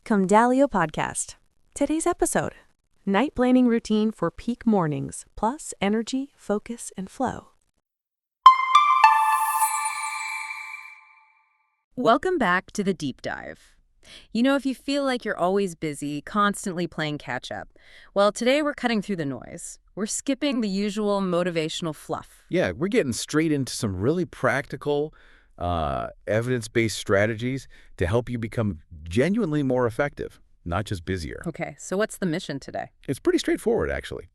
COMW podcast. Today's episode, night planning routine for peak mornings, plus energy, focus, and flow. Welcome back to the deep dive. You know, if you feel like you're always busy, constantly playing catch up, well, today we're cutting through the noise. We're skipping the usual motivational fluff. Yeah, we're getting straight into some really practical, evidence-based strategies to help you become genuinely more effective, not just busier. Okay, so what's the mission today? It's pretty straightforward, actually.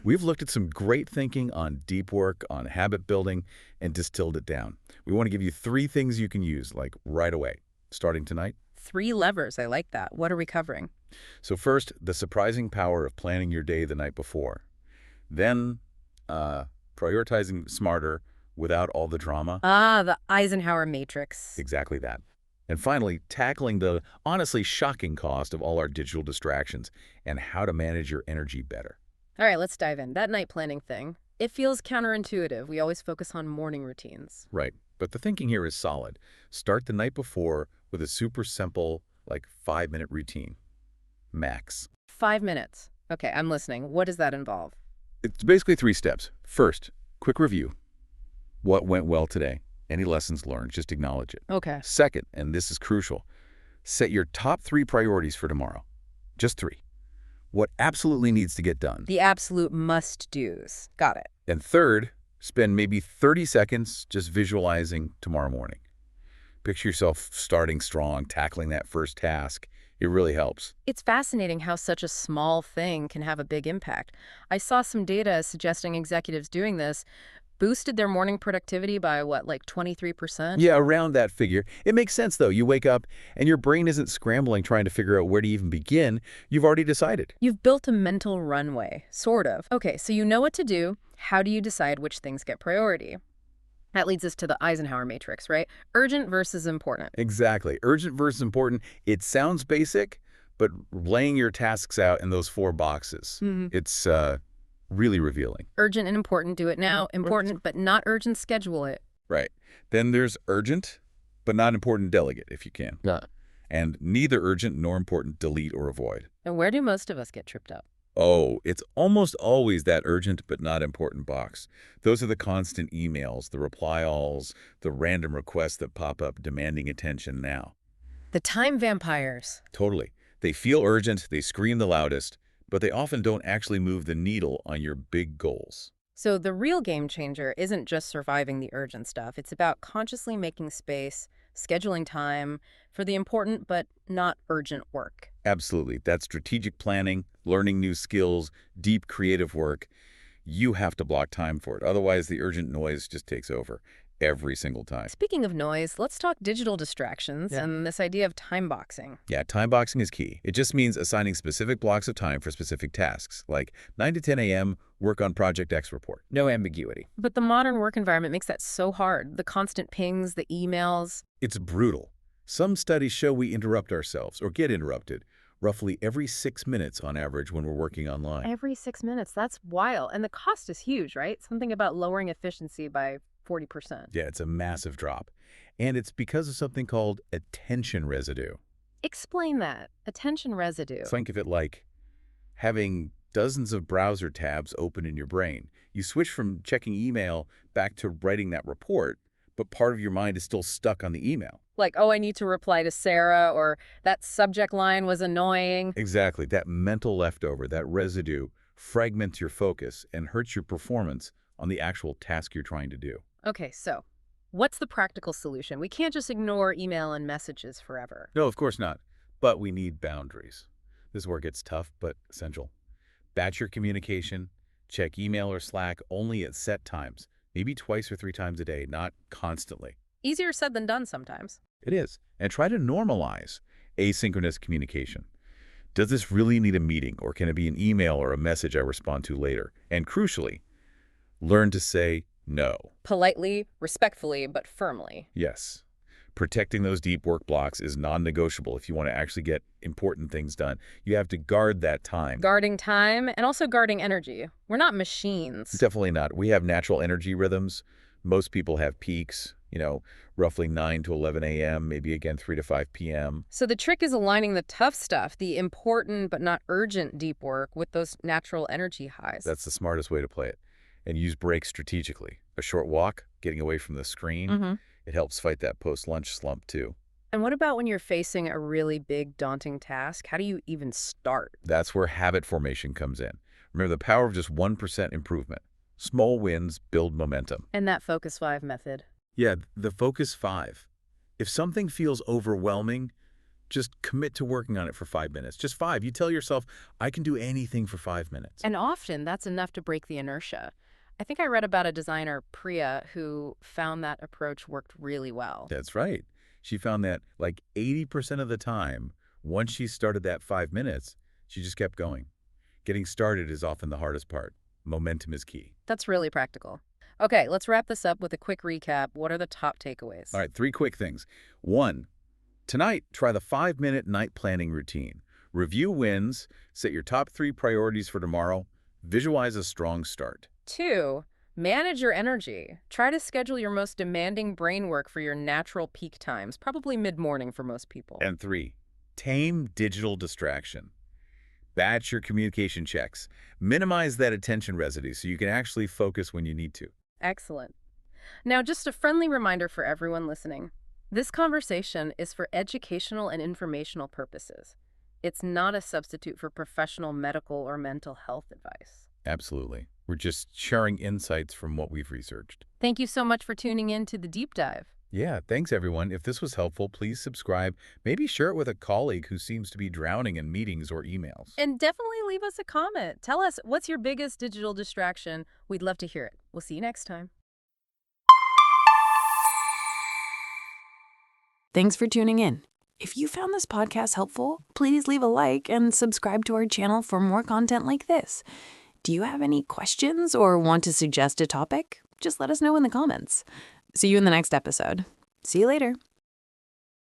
We've looked at some great thinking on deep work, on habit building, and distilled it down. We want to give you 3 things you can use, like right away, starting tonight. 3 levers, I like that. What are we covering? So first, the surprising power of planning your day the night before. Then, prioritizing smarter without all the drama. The Eisenhower Matrix. Exactly that. And finally, tackling the honestly shocking cost of all our digital distractions and how to manage your energy better. All right, let's dive in. That night planning thing, it feels counterintuitive. We always focus on morning routines. Right. But the thinking here is solid. Start the night before with a super simple, like 5-minute routine. Max. 5 minutes. Okay, I'm listening. What does that involve? It's basically 3 steps. First, quick review. What went well today? Any lessons learned? Just acknowledge it. Okay. Second, and this is crucial, set your top 3 priorities for tomorrow. Just 3. What absolutely needs to get done. The absolute must-dos. Got it. And third, spend maybe 30 seconds just visualizing tomorrow morning. Picture yourself starting strong, tackling that first task. It really helps. It's fascinating how such a small thing can have a big impact. I saw some data suggesting executives doing this boosted their morning productivity by, like 23%? Yeah, around that figure. It makes sense, though. You wake up and your brain isn't scrambling trying to figure out where to even begin. You've already decided. You've built a mental runway, sort of. Okay, so you know what to do. How do you decide which things get priority? That leads us to the Eisenhower Matrix, right? Urgent versus important. Exactly. Urgent versus important. It sounds basic, but laying your tasks out in those 4 boxes, it's really revealing. Urgent and important, do it now. Important but not urgent, schedule it. Right. Then there's urgent but not important, delegate if you can. Yeah. And neither urgent nor important, delete or avoid. And where do most of us get tripped up? Oh, it's almost always that urgent but not important box. Those are the constant emails, the reply-alls, the random requests that pop up demanding attention now. The time vampires. Totally. They feel urgent, they scream the loudest, but they often don't actually move the needle on your big goals. So the real game changer isn't just surviving the urgent stuff. It's about consciously making space, scheduling time for the important but not urgent work. Absolutely. That's strategic planning, learning new skills, deep creative work. You have to block time for it. Otherwise, the urgent noise just takes over every single time. Speaking of noise, let's talk digital distractions and this idea of time boxing. Yeah, time boxing is key. It just means assigning specific blocks of time for specific tasks, like 9 to 10 a.m., work on Project X report. No ambiguity. But the modern work environment makes that so hard. The constant pings, the emails. It's brutal. Some studies show we interrupt ourselves or get interrupted roughly every 6 minutes on average when we're working online. Every 6 minutes. That's wild. And the cost is huge, right? Something about lowering efficiency by 40%. Yeah, it's a massive drop. And it's because of something called attention residue. Explain that. Attention residue. Think of it like having dozens of browser tabs open in your brain. You switch from checking email back to writing that report, but part of your mind is still stuck on the email. Like, oh, I need to reply to Sarah, or that subject line was annoying. Exactly. That mental leftover, that residue, fragments your focus and hurts your performance on the actual task you're trying to do. Okay, so what's the practical solution? We can't just ignore email and messages forever. No, of course not. But we need boundaries. This is where it gets tough, but essential. Batch your communication. Check email or Slack only at set times. Maybe 2 or 3 times a day, not constantly. Easier said than done sometimes. It is. And try to normalize asynchronous communication. Does this really need a meeting, or can it be an email or a message I respond to later? And crucially, learn to say no. Politely, respectfully, but firmly. Yes. Protecting those deep work blocks is non-negotiable if you want to actually get important things done. You have to guard that time. Guarding time and also guarding energy. We're not machines. Definitely not. We have natural energy rhythms, Most people have peaks, roughly 9 to 11 a.m., maybe again 3 to 5 p.m. So the trick is aligning the tough stuff, the important but not urgent deep work, with those natural energy highs. That's the smartest way to play it. And use breaks strategically. A short walk, getting away from the screen, it helps fight that post-lunch slump too. And what about when you're facing a really big, daunting task? How do you even start? That's where habit formation comes in. Remember the power of just 1% improvement. Small wins build momentum. And that Focus 5 method. Yeah, the Focus 5. If something feels overwhelming, just commit to working on it for 5 minutes. Just 5. You tell yourself, I can do anything for 5 minutes. And often that's enough to break the inertia. I think I read about a designer, Priya, who found that approach worked really well. That's right. She found that like 80% of the time, once she started that 5 minutes, she just kept going. Getting started is often the hardest part. Momentum is key. That's really practical. Okay, let's wrap this up with a quick recap. What are the top takeaways? All right, 3 quick things. 1, tonight, try the 5-minute night planning routine. Review wins, set your top 3 priorities for tomorrow, visualize a strong start. 2, manage your energy. Try to schedule your most demanding brain work for your natural peak times, probably mid-morning for most people. And 3, tame digital distraction. Batch your communication checks. Minimize that attention residue so you can actually focus when you need to. Excellent. Now, just a friendly reminder for everyone listening. This conversation is for educational and informational purposes. It's not a substitute for professional medical or mental health advice. Absolutely. We're just sharing insights from what we've researched. Thank you so much for tuning in to The Deep Dive. Yeah, thanks everyone. If this was helpful, please subscribe. Maybe share it with a colleague who seems to be drowning in meetings or emails. And definitely leave us a comment. Tell us, what's your biggest digital distraction? We'd love to hear it. We'll see you next time. Thanks for tuning in. If you found this podcast helpful, please leave a like and subscribe to our channel for more content like this. Do you have any questions or want to suggest a topic? Just let us know in the comments. See you in the next episode. See you later.